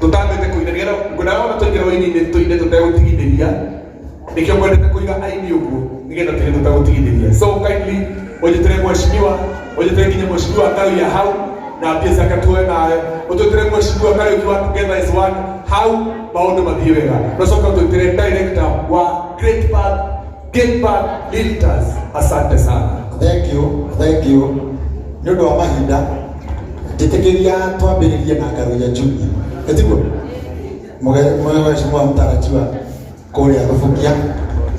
tutambete kuinegera ngona tugira waini tuinde tutagutigitheria nikio kwendete kuiga aini uguo nigetha tene tutagutigitheria. So kindly ojetere mheshimiwa, ojetere kinya mheshimiwa Kawi ya hau na pia sakatue na ojetere mheshimiwa Kawi kwa together is one how maundu mathie wega. Nasoka tutere director wa Great Park Realtors. Asante sana. Thank you. Nyondo wa mahinda titekeria twambiririe na Karuya Junior. Etiko mheshimiwa mtarajiwa kuria kufukia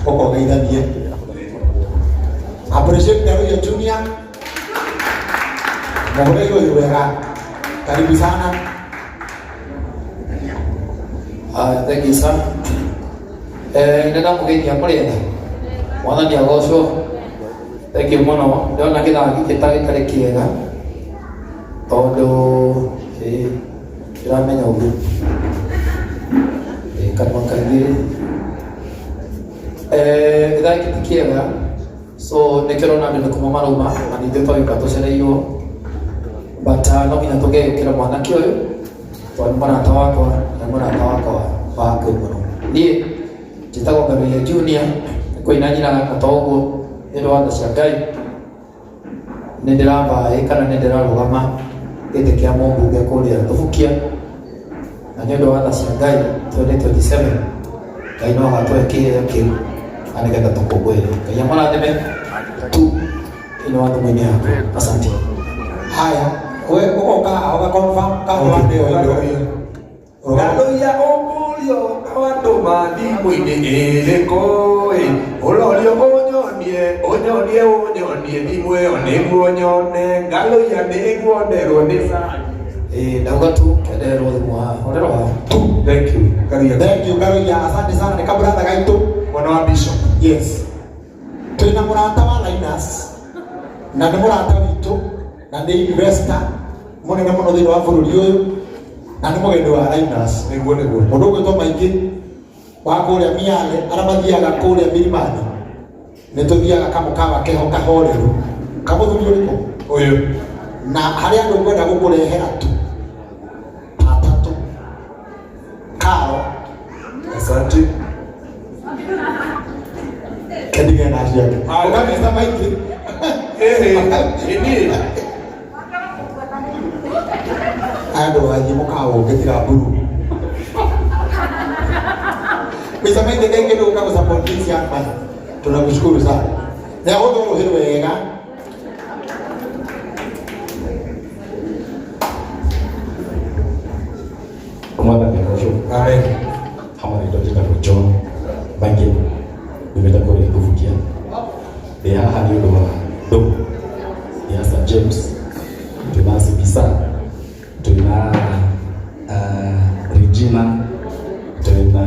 oko gaithanie. Appreciate Karuya Junior. Mwago hiyo wega. Karibu sana. Thank you sir. Nenda mugeni akorenda. Mwana ni agocwo. Thank you muno. Ndona githagi kitari kiega. Tondu ndiramenya uguo. Kana kaingĩ githagi kiega. So nikirona ndio kuma maruma na ndio twagika tucereirwo. But no nginya tugekira mwanake uyu. Tondũ mwanake wakwa na mwanake wakwa wa kũmuno. Niĩ njĩtagwo Karuya Junior, kwĩna nyina gaka ũguo nĩ watho cia Ngai. Nĩ ndĩrambaĩ kana nĩ ndĩrarũgama gĩtĩ kĩa mũmbunge kũrĩa Tubukia, na nĩ ũndũ wa watho cia Ngai 2027 Ngai no agatũhe kĩheo kĩu na nĩgetha tũkũngũĩre. Ngai amũrathime tu ĩno watho-inĩ yaku. Asante. Haya, wewe ukoka au confirm kama ndio ndio. Karuya omulio kawatuma thimũ-inĩ ĩrĩkũ ũrorio ũnyonie thimũ ĩyo nĩguo nyone. Karuya nĩguonderwo nĩ sai. Ndauga tu kenderwo thimũ haha. Onderwo haha. Thank you Karuya, asante sana. Ni kabla gaitu mwana wa Bishop. Yes. Tuna murata wa Linus na nĩ murata witũ na nĩ investor munene mũno thĩinĩ wa bũrũri ũyũ na nĩ mũgeni wa Linus. Nĩguo mũndũ ũgwĩtwo maingĩ wa kũrĩa Miale arĩa mathiaga kũrĩa Milimani nĩ tũthiaga kamũkawa keho kahoreru kamũthuri ũrĩkũ ũyũ na harĩa andũ kwenda gũkũrehera tu atatũ Karo. Asante. Kendige na ciake ũkamĩca maingĩ ini andũ athĩ mũkawa ũngĩtira mburu mĩca maingĩ kaingĩ ndũka gũsupport this young man. Tunakushukuru sana. Na ũndũ wega Mwathani agocwo. Amen. Hamwe na indo njĩtagwo John Maingĩ nyumĩte kũrĩa Tubukia. Ndĩ haha nĩ ũndũ wa ndũmũ ya St. James, twĩna Sibisa, twĩna Regina, twĩna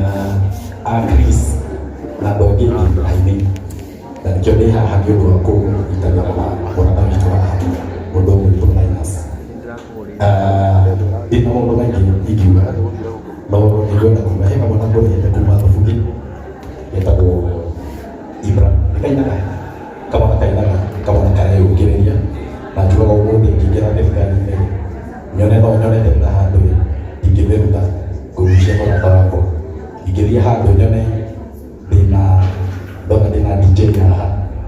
Chris na andũ angĩ aini. Na nĩkĩo ndĩ haha nĩ ũndũ wa kũnyitanĩra na mũrata witũ haha mũndũ ũmwe witũ Linus. Ndĩ na maũndũ maingĩ ingiuga no nĩngwenda kuuga he kamwana ngũrĩte kuma Thubuki getagwo Ibra. Nĩkainaga kamwana kareyũkĩrĩria na njugaga ũmũthĩ ingĩingĩra thirikari-inĩ nyone no nyonete na handũ ingĩtheruta kũgucia mũrata wakwa. Ingĩthiĩ handũ nyone ndĩna DJ haha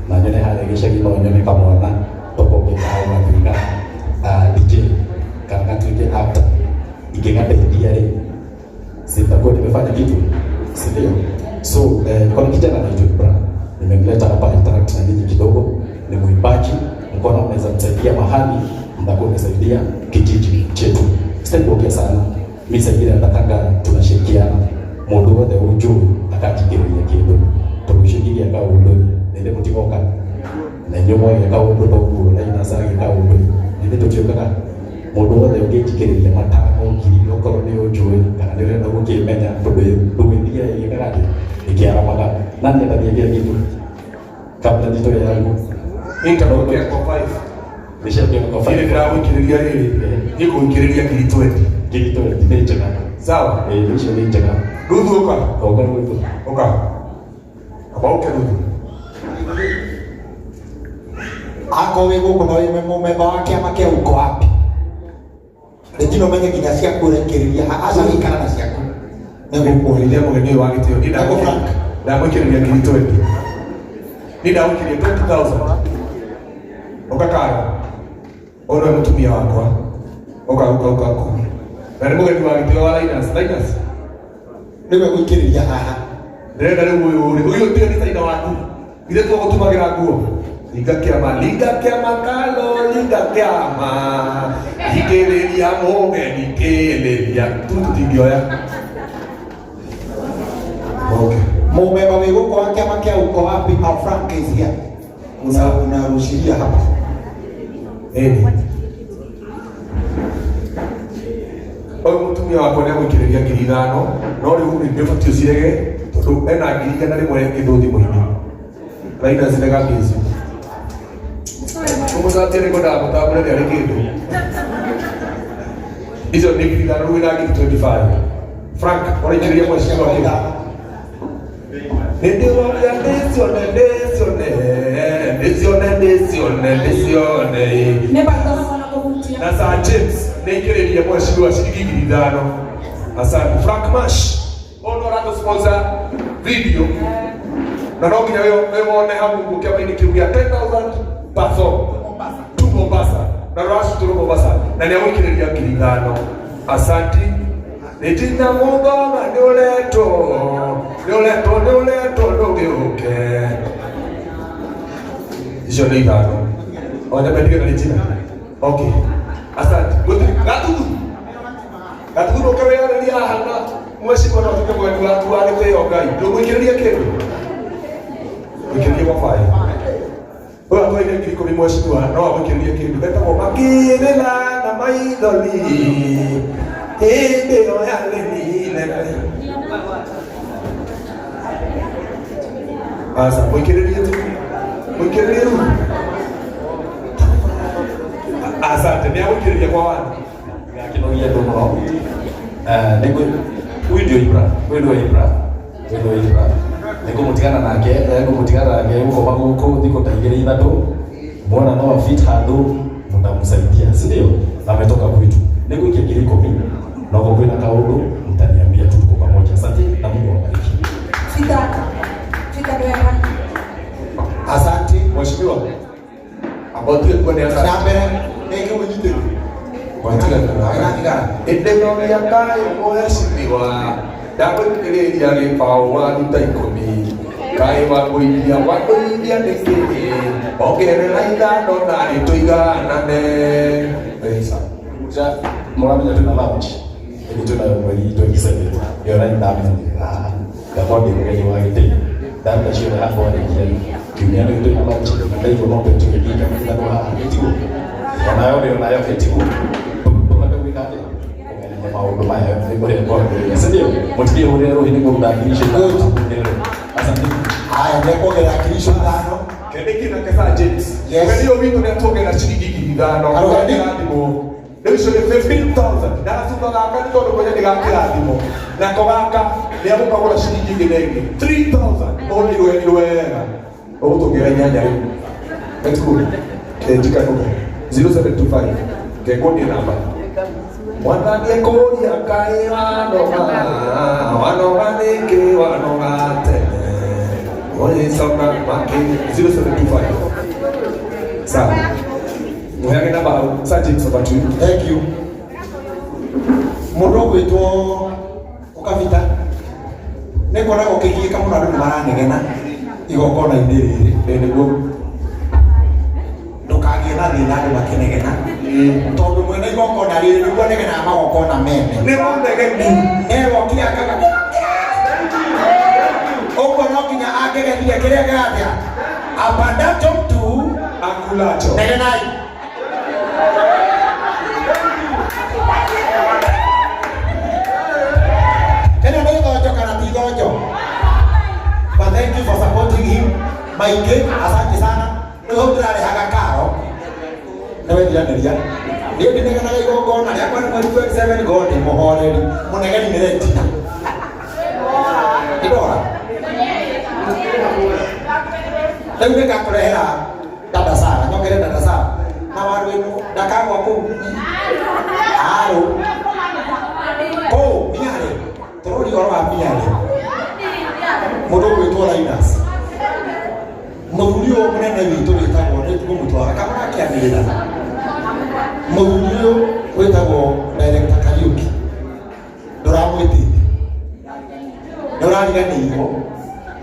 na nyone harĩa gĩcagi no nyone kamwana tokoke hau gatuĩka DJ kana gatuĩke actor ingĩgateithia rĩ sitakuwa nimefanya kitu, si ndio? So kwa kijana anaitwa Ibra nimemleta hapa interact na ninyi kidogo. Ni mwimbaji, mkono unaweza msaidia mahali mtakuwa msaidia kijiji chetu. Sitakuongea sana. Mimi sasa nataka tunashirikiana. Mundu wothe ujue akajikiria kitu. Tumushikiria kwa undu. Nende mutikoka. Na nyomo ya kwa undu ndogo na inasanga kwa undu. Nende tutioka mundu wothe ungejikiria matano kiri okorwo ni ujue kana ndio ndio ukimenya nduguthia yekaraje ikiaramaga nani atathia kitu kabla ndito yangu nitatoka kwa 5 nishaje kwa 5 ile gramu kiriria riri niko kiriria kiri 20 ndecheka sawa nisho ndecheka rudhu oka rudhu oka abauke rudhu ako wewe uko na wewe mume wake ama kia uko wapi? Ndino menye nginya cia kurekereria aca ikara na ciaku. Nĩgũkũhĩria mũgeni wa gĩtĩo ndamũkĩrĩria ngiri 20. Nĩ ndamũkĩrĩria 20,000. Ũkakara. Ũyũ nĩ mũtumia wakwa. Ũka. Na nĩ mũgeni wa gĩtĩo wa Linus. Nĩwe gũikĩrĩria haha. Ndĩrenda rĩu ũyũ ũtĩo nĩ Saida waku. Ithe tũgũtũmagĩra nguo. Linga kĩama kalo, linga kĩama. Ikĩrĩria mũgeni kĩrĩria. Tũtingĩoya. Okay. Mũmemba wĩ gũkũ wa kĩama kĩa uko wapi? Our Frank is here. Unarushiria hapa. Ũyũ mũtumia wakwa nĩagũikĩrĩria ngiri 5, no rĩu nĩbatiĩ ũcirege tondũ ena ngiri 100 rĩmwe kĩndũ thimũ-inĩ. Raina zinaga busy. Ũmũcatia nĩ ngwendaga gũtambũra nĩ arĩ kĩndũ. Icio nĩ ngiri 5 rĩu ĩna ngiri 25. Frank, ũraikĩrĩria mweciria wakĩra. Nĩndĩroria ndĩcione. Na Sir James nĩikĩrĩria mweciria wa ciringi ngiri 5. Asante. Frank Mash, ono sponsor video. Na no nginya wone hau kĩama-inĩ kĩu gĩa 10,000 per song. Tu Mombasa. Na Rush tu Mombasa. Na nĩagũikĩrĩria ngiri 5. Asante. Nĩtina mũthoma nĩũretwo ndũgĩũke. Icio nĩ 5. Ona bendige na Nĩtina. Okay. Asante. Gatuthu ũkĩwĩarĩria haha na mweciria no tuke mwendwa waku wa gĩtĩo Ngai. Ndũgũikĩrĩria kĩndũ. Wĩkĩrĩrie gwabaĩ. Ũyũ atwaire ngiri 10 mweciria no agũikĩrĩrie kĩndũ. Etagwo makĩrĩra na maithori. Hĩndĩ ĩyo yarĩ nene. Asa, mũikĩrĩrie tu. Mũikĩrĩrie rĩu. Asante, nĩagũikĩrĩria kwa wani. Ngakĩnogia andũ mũno. Huyu ndio Ibra. Nĩngũmũtigana nake gũkoma gũkũ thikũ ta 2-3. Mwana no fit handũ mtamsaidia, si ndio? Na ametoka kwetu. Nĩngũikia ngiri 10. Na kwa kwenda kaũndũ mtaniambia tuko pamoja. Asante na Mungu awabariki. Fika doera. Asante. Mheshimiwa. Abotie kwa ni asante. Mbere nĩngĩ mũnyitĩri. Ĩndĩroria kaĩ mheshimiwa. Ndagũikĩrĩria gĩbaũ waruta 10. Kaĩ wakũiria nĩkĩ. Ongerera 5 na nĩtũiganane. Pesa. Mũramenya twĩna lunch. Twĩna mweri 27. Yora ndamenya. Gabondi mũgeni wa gĩtĩo. Ndamenya ciothe hakwa nĩkia. Kiumia nĩ twĩna lunch. Ndaigua no tũkĩringa mũthano haha gĩtigo. Onayo gĩtigo. Maũndũ maya nĩkũrĩa kwambĩrĩria. Sindio? Mũtigie ũrĩa rũhi nĩkũruta ngiri 5. Asante. Haya, nĩkuongerera ngiri 5. Kendeki na Sir James. Mũgeni ũyũ witũ nĩatuongerera ciringi ngiri 5. Kĩrathimo. Rĩu icio nĩ 15,000. Na gacuka gaka nĩ tondũ mwenye nĩ gakĩrathimo. Nako gaka nĩagũkagũra ciringi ngiri 3,000. Ũnĩ wega. Ũgũtũngĩra nyanya rĩu. Let's go. Njikanuka. 0725. Ngekũnia namba. Mwathani ekũria Ngai wanoga nĩkĩ wanoga tene. Ũrĩcoka makĩria. 0725. Sawa. Mũheage namba hau. Sir James over to you. Thank you. Mũndũ ũgwĩtwo Ũkabita nĩkuona gũkĩgiĩka mũno andũ nĩmaranegena igongona-inĩ rĩrĩ. Nĩguo. Ndũkagĩe na thĩna andũ makĩnegena. Tondũ mwene igongona rĩrĩ nĩguo negenaga magongona mene. Nĩ mũnegeni. Egokire akaga. Ũguo no nginya angĩgenire kĩrĩa gĩathĩa. Abandato tu Akulacho. negenai. Ĩno nĩ igonjo kana ti igonjo? But thank you for supporting him. Maingĩ, asante sana. Nĩho ndĩrarehaga karo. Nĩwethiranĩria. Niĩ ndĩnegenaga igongona rĩakwa nĩ mweri 27 ngondi mũhoreri. Mũnegeni nĩ Retina. Ndora. Rĩu nĩngakũrehera dada Sara, nyongere dada Sara. Na waru ĩno ndakagwa kũu. Aro. Oh, miare. Torori ora miare. Mudogo itwara Inas. Mururio munene witu witagwo nitugo mutwara kamana kianira. Mururio witagwo director Kariuki. Ndoramwiti. Ndorariganirwo.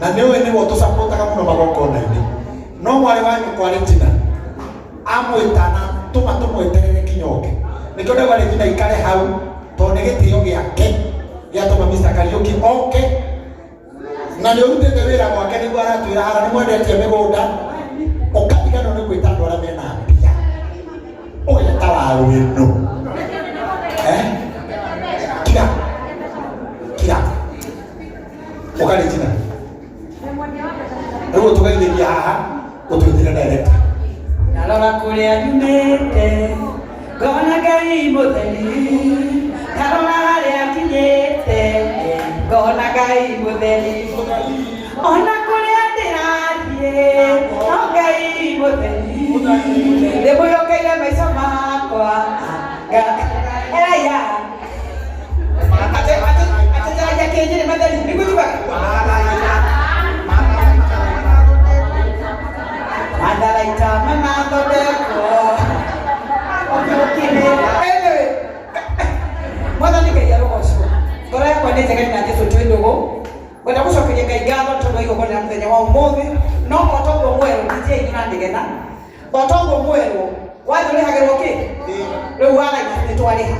Na niwe ni wotu supportaga muno magongona-ini. No mwari wanyu kwaretina. Amwitana tuma tumweterere kinyoke. Nikio ndauga ni nyina ikare hau to ni gitio giake giatuma Mr. Kariuki oke na ni urutite wira gwake niguo aratwira hara ni mwendetie migunda ukatigana ni gwita andu aria mena mbia uya tawa wino kira ukaretina niguo tugaithĩria haha utwithire director narora kuria nyumite ngona Ngai mutheri narora haria kinyite ngona Ngai mutheri ona kuria ndirathie no Ngai mutheri ndimwĩhokeire maica makwa eraya atĩtaragia kĩnjĩrĩ matheri nĩgũthibaga Madalaita manathondekwo mwathani Ngai arogocwo ngoro yakwa nĩ njega na Jesũ twĩ ndũgũ kwenda gũcokeria Ngai ngatho tondũ igongona mũthenya wa ũmũthĩ no otoguo mwerũ DJ nĩũrandigena otoguo mwerũ wathiĩ ũrĩhagĩrwo kĩ rĩu waragia nĩ twarĩha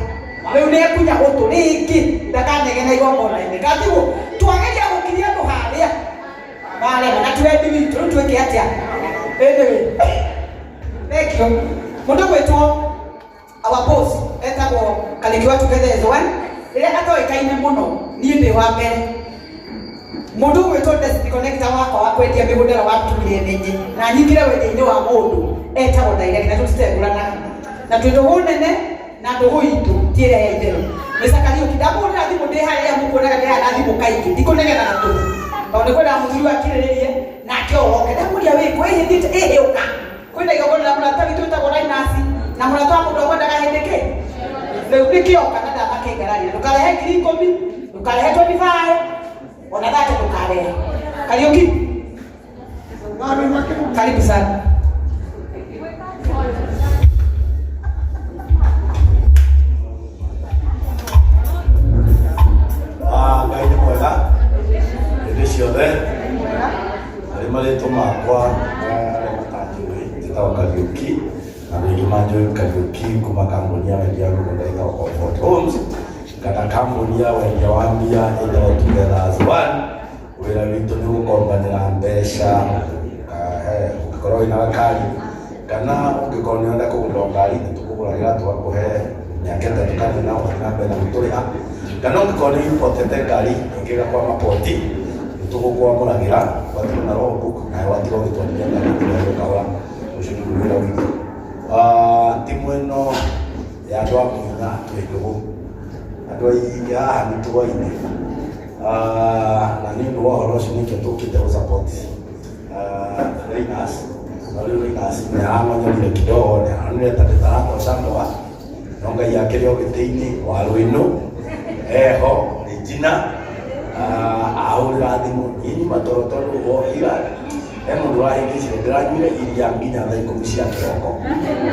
rĩu nĩ ekunya gũtũ rĩngĩ ndakanegena igongona-inĩ ngatigwo twageria gũkiria andũ harĩa marema na twendi witũ rĩu twĩke atĩa thank you. Mundu gwetwo our boss etagwo Kariuki together as one. Rĩrĩa atoĩkaine mũno niĩ ndĩ wa mbere. Mundu gwetwo disconnector wakwa wa kwendia mĩgũnda watumire mĩingĩ na nyingire wendĩ-inĩ wa mũndũ etagwo director na tũtitegũranaga. Na twĩ ndũgũ nene na ndũgũ itũ tiĩrĩa ya itherũ. Mr. Kariuki ndamũhũrĩra thimũ ndĩ harĩa mũkuonaga ndĩ harĩa na thimũ kaingĩ ndikũnegena na tũhũ. Tondũ nĩ kwenda mũthuri wakirĩrĩrie nake oke ndamuria wĩkũ ĩhĩthĩte ĩhĩũka kwenda igongona na mũrata witũ wĩtagwo Linus na mũrata wa mũndũ akwendaga hĩndĩ kĩ rĩu nĩkĩoka na ndamakĩngararire ndũkarehe 10,000 ndũkarehe 25 ona thate ndũkarehe Kariuki karibu sana Ngai nĩ mwega hĩndĩ ciothe arĩ marĩtwa makwa matanjũĩ njĩtagwo Kariuki na andũ aingĩ manjũĩ Kariuki kuma kambuni ya wendia wa mĩgũnda ĩtagwo Comfort Homes kana kambuni ya wendia wa mbia ĩtagwo Together as One. Wĩra witũ nĩ gũkombanĩra mbeca ũngĩkorwo wĩna gakari kana ũngĩkorwo nĩ ũrenda kũgũra ngari nĩtũkũgũragĩra tũgakũhe mĩaka ĩtatũ kana na ũgathiĩ na mbere na gũtũrĩha kana ũngĩkorwo nĩ impotete ngari ĩngĩgakwama poti nĩtũgũkwamũragĩra ũgatigwo na logbook nawe watiga ũgĩtwarithia ngari ĩrĩa ũkaũra. Ũcio nĩguo wĩra witũ. Timu ĩno ya andũ a Mũina twĩ ndũgũ andũ aingĩ haha nĩ tũgũine na nĩ ũndũ wa ũhoro ũcio nĩkĩo tũkĩte gũsupport Linus na rĩu Linus nĩaramanyonire kidogo nĩaronire ta ndĩtaratoca ndoa no Ngai akĩrĩ o gĩtĩ-inĩ wa rũĩno eho Regina ahũrĩra thimũ nyinyi matoro tondũ ira he mũndũ wahĩngĩcire ndĩranyuire iria nginya thaa 10 cia kĩroko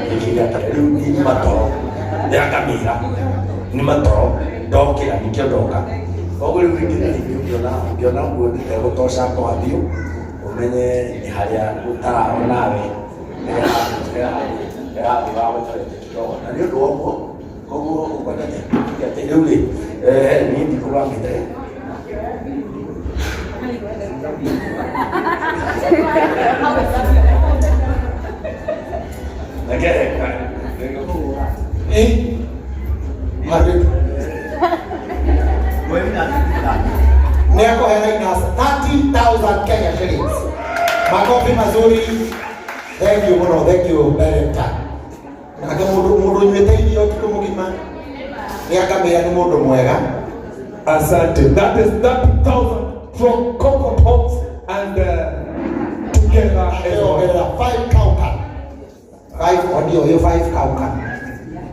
gĩkĩgĩa ta rĩu nyinyi matoro ndĩrakamĩra nĩ matoro ndokĩra nĩkĩo ndoka koguo rĩu rĩngĩ ũngĩona ũguo ndĩtegũtoca kwa biũ ũmenye nĩ harĩa ũtarao nawe nĩhathiwagũtarĩte kidogo na nĩ ũndũ wa ũguo koguo ũkwendete atĩ rĩu rĩ niĩ ndikũbangĩte Nĩakũhe Linus 30,000 Kenya shillings. Makofi mazuri. Thank you mũno, thank you director. Nake mũndũ nyuĩte irio ũtukũ mũgima nĩakamĩra nĩ mũndũ mwega. Asante. That is 30,000 from Comfort Homes and Together as One. 5 kauka. 5 audio, 5 kauka.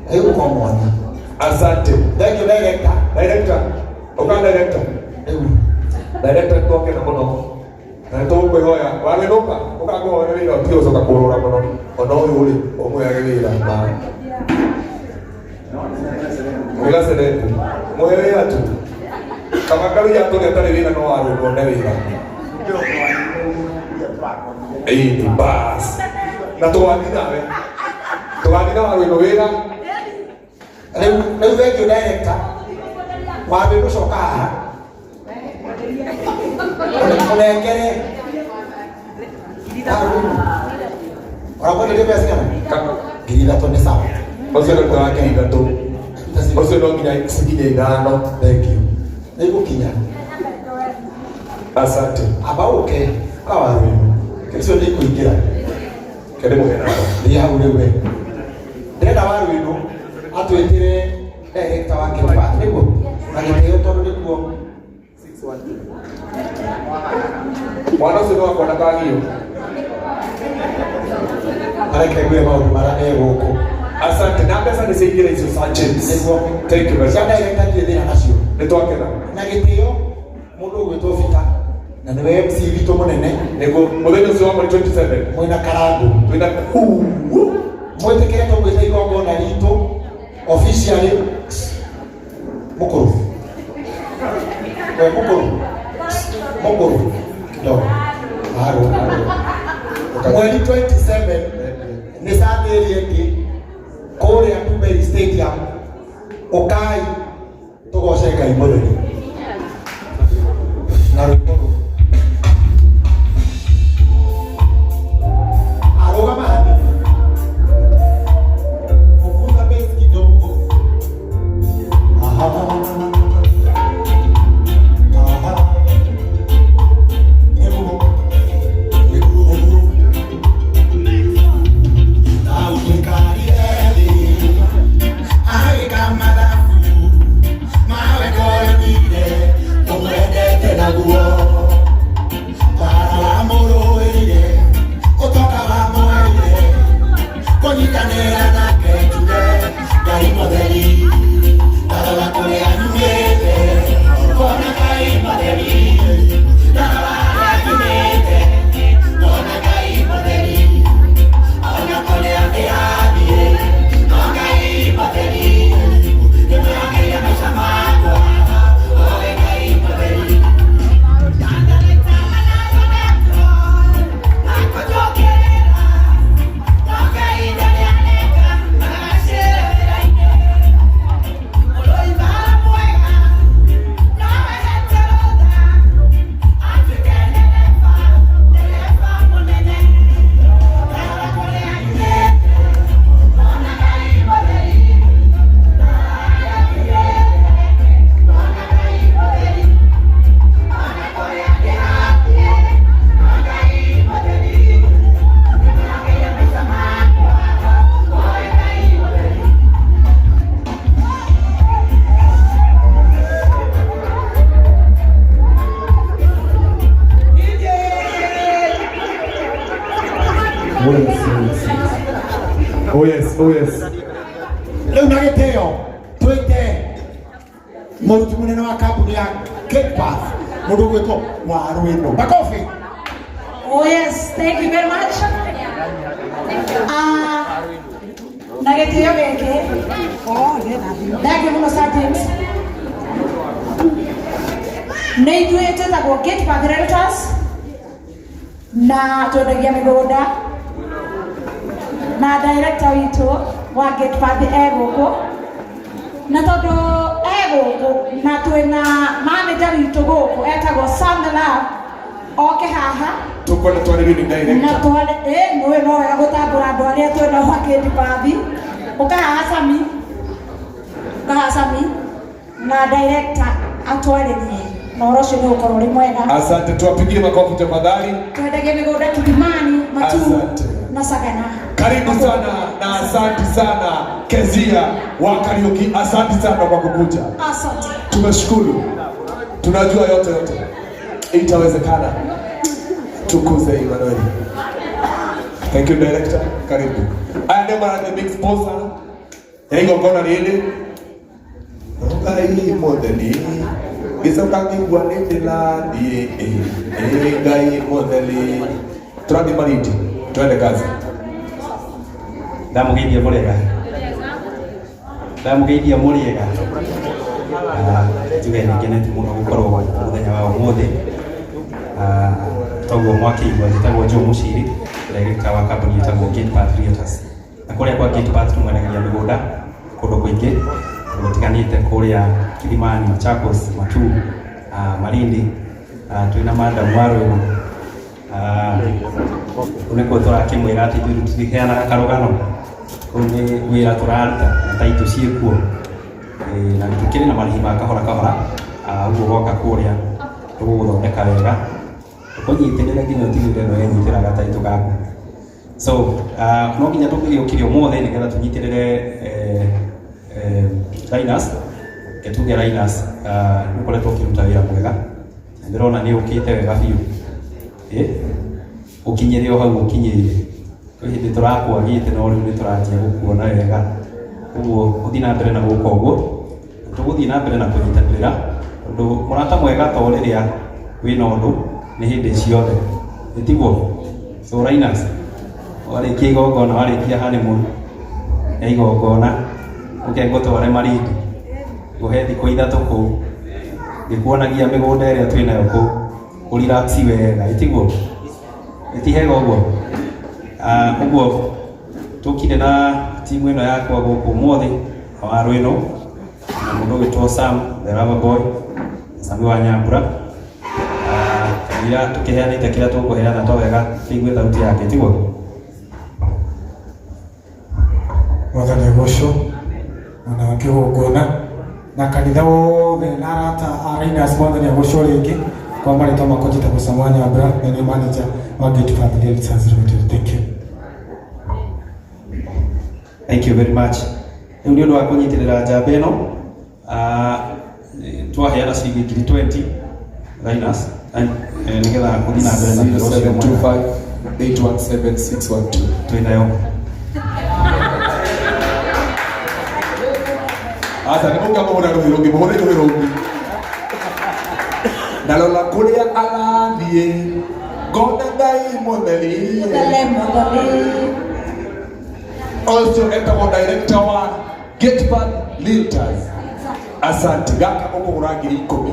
Hebu kwa mwani. Asante. Thank you director. Director. Oka director. Director toke na muno. Na to ko hoya. Wale noka. Oka go wale wira pio soka kurora muno. Ono yule omwe yake wira ba. Mwela sere. Mwewe atu. Kama kalu ya to letare wira no aro ko ne wira. Ni bas. Na to wani nawe. To wani na aro no wira. Rĩu thank you director. Wambe gũcoka haha. Ũnengere. Ũrabona nĩ mbeca kana? Ngiri ithatũ nĩ sawa. Ũcio nĩ kwa ngiri ithatũ. Ũcio no nginya cikinye ithano. Thank you. Nĩ gũkinya. Asante. Aba ũke kawaru. Kĩcio nĩ kũingĩra. Kende mũhena. Nĩ hau rĩu we. Ndĩrenda waru ĩno atwĩtire director wa Kĩpa nĩguo. Na gĩtĩo tondũ nĩguo. Mwana ũcio nĩ wakwa na kagio. Areke ngwĩre maũndũ marĩa gũkũ. Asante. Na mbeca nĩ ciaingĩra icio Sanchez. Nĩguo. Thank you very much. Director ndirĩ thĩna nacio. Nĩ twakena. Na gĩtĩo mũndũ ũgwĩtwo Bita na nĩwe MC witũ mũnene Nĩguo mũthenya ũcio wa mweri 27. mwĩna Karangũ. Twĩna Mwĩtĩkĩre tũgwĩte igongona ritũ officially mũkũrũ. We mũkũrũ. Mũkũrũ. No. Haro. Mweri 27 nĩ Saturday ĩngĩ kũrĩa Tumberi Stadium. Ũkai tũgoce Ngai mũtheri. Na rwĩmbo rũu. Arũgama hathi. Mũkutha base kidogo. Aha. Aha. Nĩguo. Na ũtũikarire thĩ. Agĩka mathabu. Mawe koronire. Ũmwendete naguo. Bara wa mũrũĩire. Ũtoka wa mwĩire. Kũnyitanĩra nake tuge. Ngai mũtheri. Tarora kũrĩa nyumĩte. Kona Ngai mũtheri. Tarora harĩa nyumĩte. Kona Ngai mũtheri. Ona kũrĩa ndĩrathiĩ. Kona Ngai mũtheri. Nĩmũrageria maica makwa. Oĩ Ngai mũtheri. Oh yes, oh yes. Rĩu na gĩtĩo twĩte mũruti mũnene wa kambuni ya Kĩpa mũndũ ũgwĩtwo Mwarũĩno. Makofi. Oh yes, thank you very much. Na gĩtĩo gĩkĩ. Thank you mũno Sergeant. Nĩ ithuĩ twĩtagwo Kĩpa Realtors na twendagia mĩgũnda na director witũ wa Kĩpa egũkũ na tondũ egũkũ na twĩna manager witũ gũkũ etagwo Samela oke haha Tuko na twarĩrĩria director. na twale nĩwe no wega gũtambũra andũ arĩa twĩna wa Kĩpa ũkahaha Sami na director atwarĩrie na ũhoro ũcio nĩ ũkorwo ũrĩ mwega. Asante, tuwapigie makofi tafadhali. Twendagia mĩgũnda Kilimani, Matuu Asante. na Sagana. Karibu sana na asante sana Kezia wa Kariuki. Asante sana kwa kukuja. Asante. Tumeshukuru. Tunajua yote. Itawezekana. Tukuze Emmanuel. Thank you director. Karibu. I am the big sponsor. Hengo kona nini? Ngai motheri gicoka ngigua nĩ ndĩrathiĩ Ngai motheri. Tũrathiĩ Marindi, twende kazi. Ndamugeithia mũrĩega. Ndamugeithia mũrĩega. Njuge nĩngenete mũno gũkorwo mũthenya wa ũmũthĩ. Toguo mwakĩigua njĩtagwo Joe Mũciri, director wa kambuni ĩtagwo Gate Path Realtors. Na kũrĩa kwa Gate Path tũmwenagĩria mĩgũnda kũndũ kũingĩ gũtiganĩte kũrĩa Kilimani, Machakos, Matu, Malindi, twĩna Madamu wa Rũgũ. Nĩkuo tũrakĩmwĩra atĩ ithuĩ tũtiheanaga karũgano. Kũu nĩ wĩra tũraruta na taitũ ciĩkuo. Na nĩtũkĩrĩ na marĩhi ma kahora kahora. Ũguo woka kũrĩa tũgũgũthondeka wega. Tũkũnyitĩrĩre nginya ũtigĩrĩre nĩ wenyitĩra gataitũ gaku. So, no nginya tũgĩũkire ũmũthĩ nĩgetha tũnyitĩrĩre Linus. Ketuge Linus nĩũkoretwo ũkĩruta wĩra mwega. Ndĩrona nĩ ũkĩte wega biũ. Ũkinyĩre o hau ũkinyĩire. Kwĩ hĩndĩ tũrakwagĩte no rĩu nĩtũranjia gũkuona wega. Ũguo ũthiĩ na mbere na gũka ũguo. Tũgũthiĩ na mbere na kũnyitanĩrĩra. Tondũ mũrata mwega to rĩrĩa wĩna ũndũ nĩ hĩndĩ ciothe. Nĩtiguo? So Linus, warĩkia igongona, warĩkia honeymoon ya igongona, ũke ngũtware Marindi. Ngũhe thikũ ithatũ kũu. Ngĩkuonagia mĩgũnda ĩrĩa twĩnayo kũu. Ũrelax wega, ĩtiguo? Ĩtihega ũguo? Ũguo tũkire na timu ĩno yakwa gũkũ ũmũthĩ wa Rwĩno na mũndũ ũgĩtwo Sam, the Lover Boy, Sami wa Nyambura. Ira tũkĩheanĩte kĩrĩa tũkũheana to wega kĩigue thauti yake, ĩtiguo? Mwathani agocwo na kĩgongona na kanitha wothe na arata a Linus, Mwathani agocwo rĩngĩ kwa marĩtwa makwa njĩtagwo Sam wa Nyambura na nĩ manager wa Gate Path Realtors Limited. Thank you. Thank you very much. Rĩu nĩ ũndũ wa kũnyitĩrĩra njamba ĩno, twaheana ciringi 20 Linus nĩgetha kũthiĩ na mbere na wĩra ũcio mwega. 0725817612 twĩnayo. Asa nĩ mũnga mũhũra rũhĩ rũngĩ, mũhũre rũhĩ rũngĩ. Ndarora kũrĩa arathiĩ ngona Ngai mũtheri. Also etagwo director wa Gate Path Realtors. Asante gaka ũkũgũra ngiri 10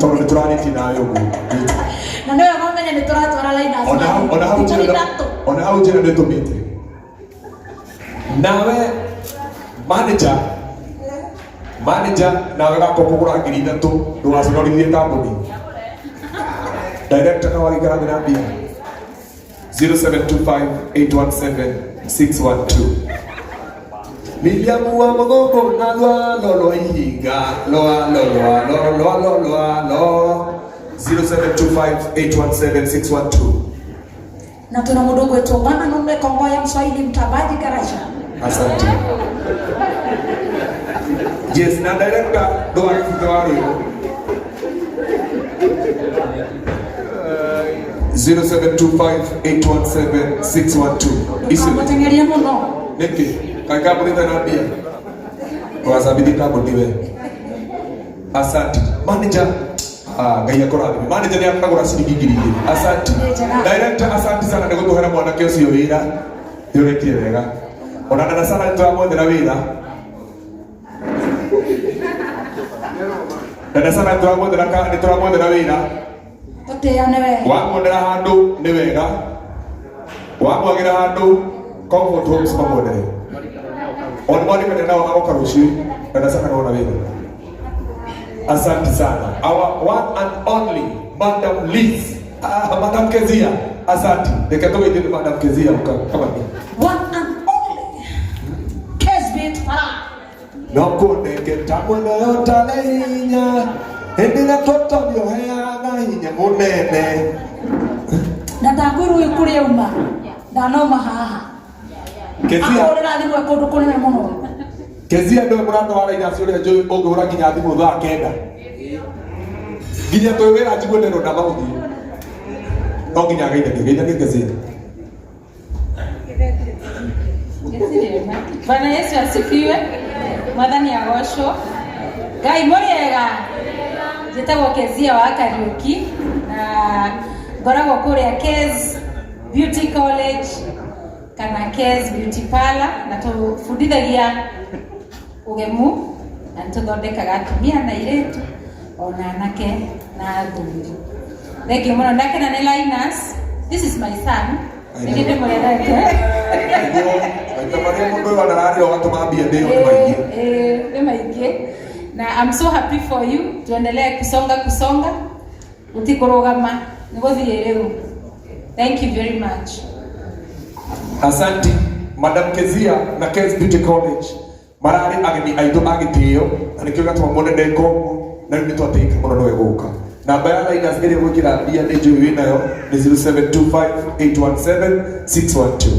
tondũ nĩ tũranĩtie nawe ũguo. Na nĩwe wamenya nĩ tũratwara Linus. Ona hau njĩra nĩ tũmĩte. Nawe manager nawe gaka ũkũgũra ngiri 3 ndũgaconorithie kambuni. Director na wagĩkarathĩra mbia 0725817612. Miliamu wa mũgongo na lwa ihinga lwa 0725817612. Na tuna mũndũ gwĩtwo Bwana Nũme Kongoya Mswahili Mtabaji Garasha. Asante. Yes, na director ndo akifuta wale 0725817612. Ikamutengeria muno. Niki kaka bulita na bia kwa sababu kabudi we. Asante manager. Gaya kora manager ni akagura ciringi ngiri. Asante director, asante sana nĩ gũtũhera mwanake ũcio wĩra yũrĩtie wega. Ona na sana nĩtũramwethera wĩra. Dada sana nĩtũramwethera wĩra. Tũtĩane wega. Wamwonera handũ nĩ wega. Wamwagira handũ Comfort Homes mamwonere. Ona mwandĩkane nao agoka rũciũ. Dada sana naona wĩra. Asante sana. Our one and only Madam Liz. Madam Kezia. Asante. Dekatoka ile Madam Kezia kama ni. One and only Kesbit Farah. Nokone ketamwe nayo talenya. Endina toto ndio heaga hinya munene. Na ndakuru ikuri uma. Ndanoma haha. Kezia. Akore rathimwe kundu kunene muno. Kezia ndio murando wa Linus uria njui ungihura nginya thimu thaa 9. Nginya twi wira njigwe nero na mauthi. No nginya geitha Kezia. Bwana Yesu asifiwe. Mwathani agocwo. Ngai muriega. Njĩtagwo Kezia wa Kariuki na ngoragwo kũrĩa Kez Beauty College kana Kez Beauty Parlor na tũbundithagia ũgemu na tũthondekaga atumia na airĩtu ona anake na athuri. Thengiũ mũno. Ndakena nĩ Linus. This is my son. Nĩgĩte mũrerete. Maria mũndũ ũyũ anararĩo gatũmambia ndĩyo nĩ maingĩ. Nĩ maingĩ. Na I'm so happy for you. Tuendelee kusonga. Utikorogama. Nĩgũthiĩ rĩu. Thank you very much. Asante Madam Kezia na Kez Beauty College. Marari ageni aitũ agĩtĩo na nĩkĩo gatũma muone ndeko na nĩ twatĩka mũno no egũka. Namba ya Linus ĩrĩa gwĩkĩra mbia nĩ njũĩ wĩ nayo nĩ 0725817612.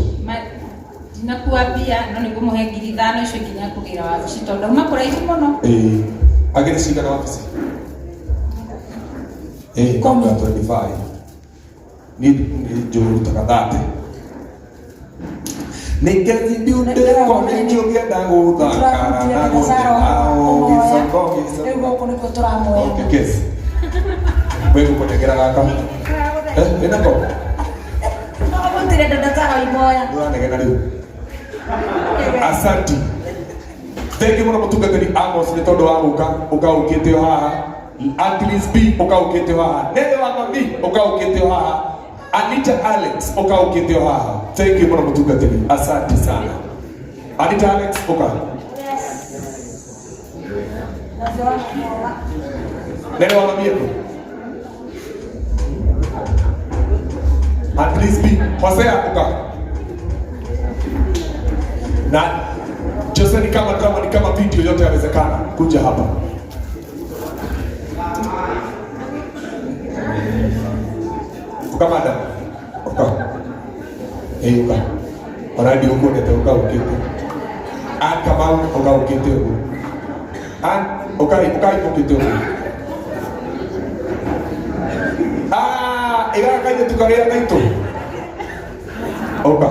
Ndinakuwa mbia no nĩguo mũhe 5,000 icio nginya kũgĩra wabici tondũ uma kũraihu mũno. Agĩrĩ cigana wabici? 25. Nĩ njũĩ rutaga 30. Nĩkezi Beauty College ũgĩenda gũthakara na gũthao gĩcongo. Rĩu gũkũ nĩkuo tũramuoya. Okay, Kez. Wewe kũnengera gaka. Ĩna ko? Gũtirĩ ndatara iboya. Ũranegena rĩu. Asante. Thank you mũno mũtungatĩri Amos nĩ tondũ wa gũka ũkaũkĩte haha. Atlas B ũkaũkĩte haha. Nene wa Mami ũkaũkĩte haha. Anita Alex ũkaũkĩte haha. Thank you mũno mũtungatĩri. Asante sana. Anita Alex ũka. Nene wa Mami eko. Atlas B Hosea uka. Na Jose ni kama drama ni kama video yote yawezekana kuja hapa. Uka madam. Uka. Uka. Already uko nete uka ukete. Kama uka ukete uko. Uka ukete uko. Ega kaje tukarĩa kaitũ. Oka.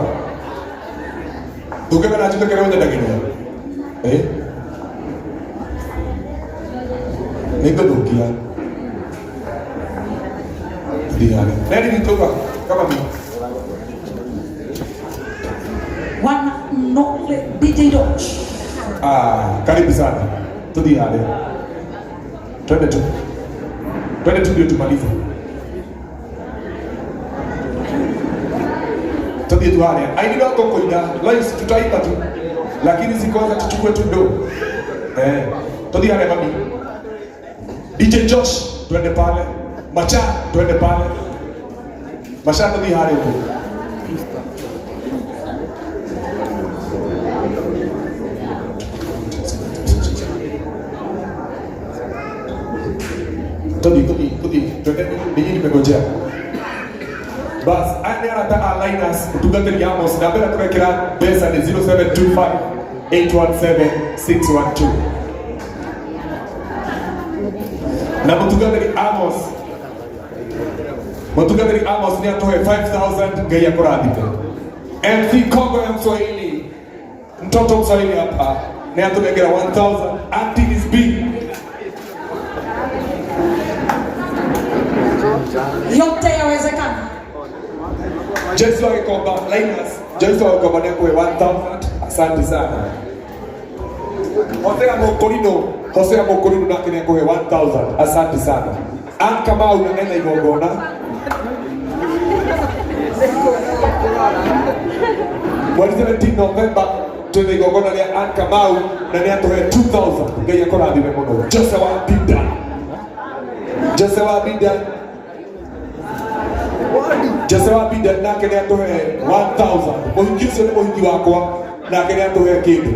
Tukena nacho kero nda ndagĩria. Nĩngũthũkia. Ndiani. Nani nitoka kama mimi. Wana no DJ Doch. Karibu sana. Tudiane. Twende tu ndio tumalize. Todi tu hale. Aidilo koko ida. Lives tutaipa tu. Lakini zikoanza tuchukue tu ndo. Todi hale mami. DJ Josh twende pale. Macha twende pale. Macha todi hale huko. Todi twende nini nimegojea. Bas, ane anataka Linus tugateri Amos na mbele tuwekera pesa ni 0725817612. Na Mutugateri Amos ni atoe 5,000 ngai akurathime. MC Kongo ya Mswahili. Mtoto Mswahili hapa ni atulegera 1,000 Atlas B. Yote yawezekana. Jesu akikomba Linus, Jesu akikomba ni kwa 1,000. Asante sana. Hosea Mokorino na kile kwa 1,000. Asante sana. Kama unaenda igongona. Mwezi 17 November tuende igongona ya Kamau na ni atoe 2,000. Ngai akorathime muno. Joshua Bida nake ni atohe 1,000. Mũhiki ũcio nĩ mũhiki wakwa nake ni atohe kĩndũ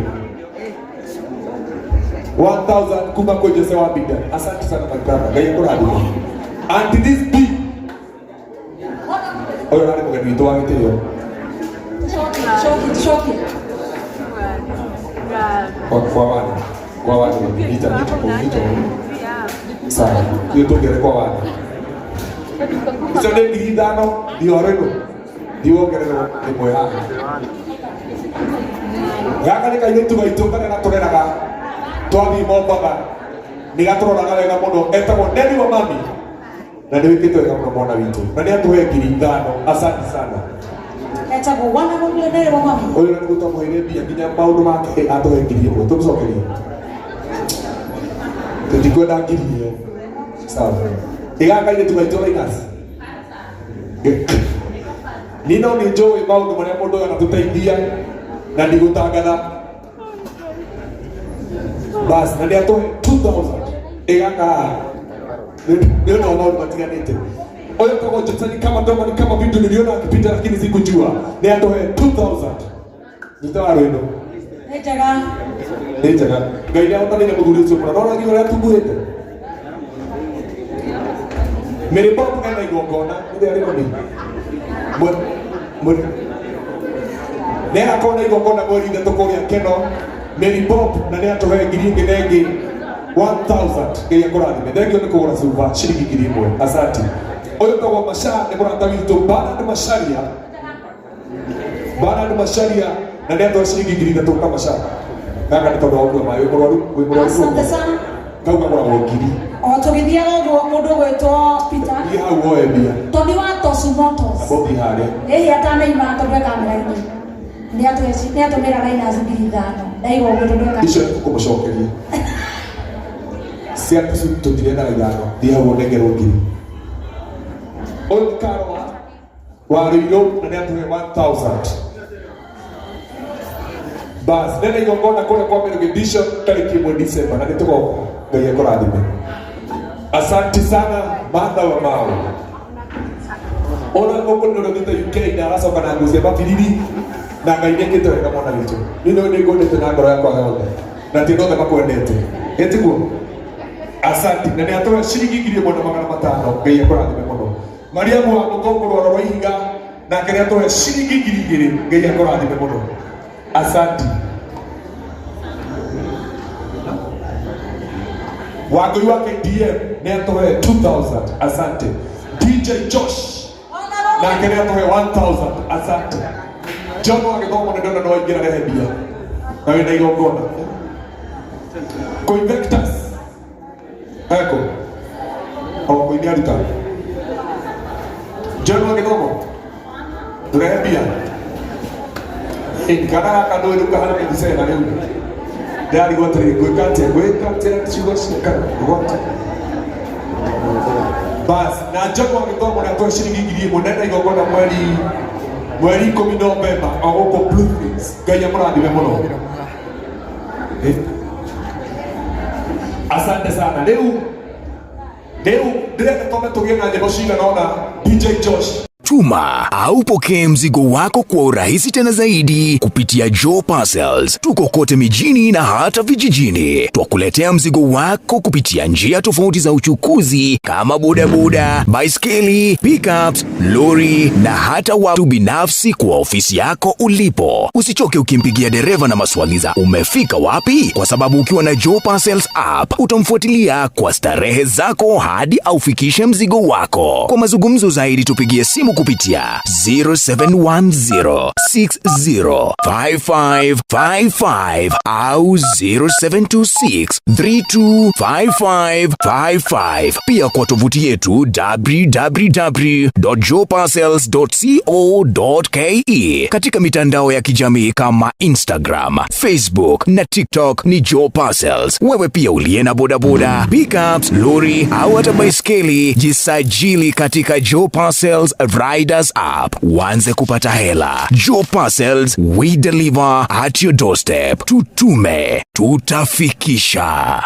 1,000 kuma kwa Joshua Bida. Asante sana my brother. Ngai akũrathime. And this big oyo nĩ mũgeni witũ wa gĩtĩo. Shoki. Kwa wani ita sawa ndio tungere kwa wani icio nĩ 5,000 ndio rĩgo ndio ongererwo ĩmwe haha gaka nĩ kairĩtu gaitũ karĩa gatũgeraga twathiĩ Mombatha nigatororaga wega muno etagwo Neri wa mami na nĩ wĩkĩte wega mũno mwana witũ na nĩ atũhe 5,000 asante sana etagwo wana mũndũ Neri wa mami ũyũ nĩ gũtũmũhĩire mbia nginya maũndũ make atũhe 1,000 tũmũcokerie tũtikwenda 1,000 sawa igakaire tugaitwo Linus nino nĩ njũĩ maũndũ marĩa mũndũ anatũteithia na ndigũtangatha basi na nĩ atũhe 2,000 igaka ndio na maũndũ matiganĩte oyo kwa Johnson kama ndogo ni kama vitu niliona akipita lakini sikujua ni atoe 2,000 nitawa rwendo ejaga gaida utani na muguri sio kuna naona giwa tubuhete mere bob kana igongona ndio ali mami ne akona igongona gori ndio tokoria keno mere bob na ne atoe giringe nengi 1,000 geya korathime thengio ni kugura suva shilingi 1,000 asante oyo tagwo Masha nĩ mũrata witũ Bernard Macharia na nĩ atwa ciringi 3,000 ka Masha gaka nĩ tondũ waugua maĩ wĩ mũrwaru asante sana kau kagũragwo 1,000 o tũgĩthiaga ũguo mũndũ gwĩtwo Peter thiĩ hau woe mbia Tony wa Tosu Motors bothi harĩa ĩĩ atanaima tondũ kamera-inĩ nĩ atũmĩra Linus 5,000 ndaiga ũguo tondũ icio kũmũcokeria cia tũtire na 5,000 thiĩ hau ũnengerwo 1,000 oyo Karwa wa Rĩirũ na nĩ atũhe 1,000 bas nene igongona kũrĩa kwa Meru Bishop tarĩki 1 December na nĩ tũgoka Ngai akũrathime asante sana Martha wa Mau ona ngoko nĩ ũrũmĩte UK na aracoka na ngucia mabiriri na Ngai nĩekĩte wega mwana witũ nĩ ngũndĩte na ngoro yakwa yothe na ti othe makwendete ĩtiguo asante na nĩ atũhe ciringi 1,500 Ngai akũrathime mũno Mariamu wa Mũkongoro wa Rwaihinga na kĩrĩa atũhe ciringi 2,000 Ngai akũrathime mũno asante Wangui wa KDM nĩ atũhe 2,000 asante DJ Josh na kĩrĩa atũhe 1,000 asante John wa Gĩthomo nĩ ndona no aingĩra rehe mbia na wĩna igongona Coinvectors eko o kũini aruta John wa Gĩthomo turehe mbia kana gaka ndũĩ rĩu kahana gĩcera rĩu ndarigwo atĩrĩ gwĩka atĩa ciugo ciakana gwata bas na John wa Gĩthomo nĩ atũhe ciringi 1,000 nenda igongona mweri 10 Novemba o gũkũ Bluefields Ngai amũrathime mũno asante sana rĩu ndĩrenda twambe tũgĩe na nyĩmbo cigana ona DJ Josh Tuma au pokee mzigo wako kwa urahisi tena zaidi kupitia Joe Parcels. Tuko kote mijini na hata vijijini. Twakuletea mzigo wako kupitia njia tofauti za uchukuzi kama bodaboda, baiskeli, pickups, lori na hata watu binafsi kwa ofisi yako ulipo. Usichoke ukimpigia dereva na maswali za umefika wapi, kwa sababu ukiwa na Joe Parcels app utamfuatilia kwa starehe zako hadi aufikishe mzigo wako. Kwa mazungumzo zaidi tupigie simu kupitia 0710605555 au 0726325555. Pia kwa tovuti yetu www.joeparcels.co.ke. Katika mitandao ya kijamii kama Instagram, Facebook na TikTok ni Joe Parcels. Wewe pia uliye na bodaboda, pickups, lori au hata baiskeli, jisajili katika Joe Parcels Riders app. Uanze kupata hela. Joe Parcels, we deliver at your doorstep. Tutume, tutafikisha.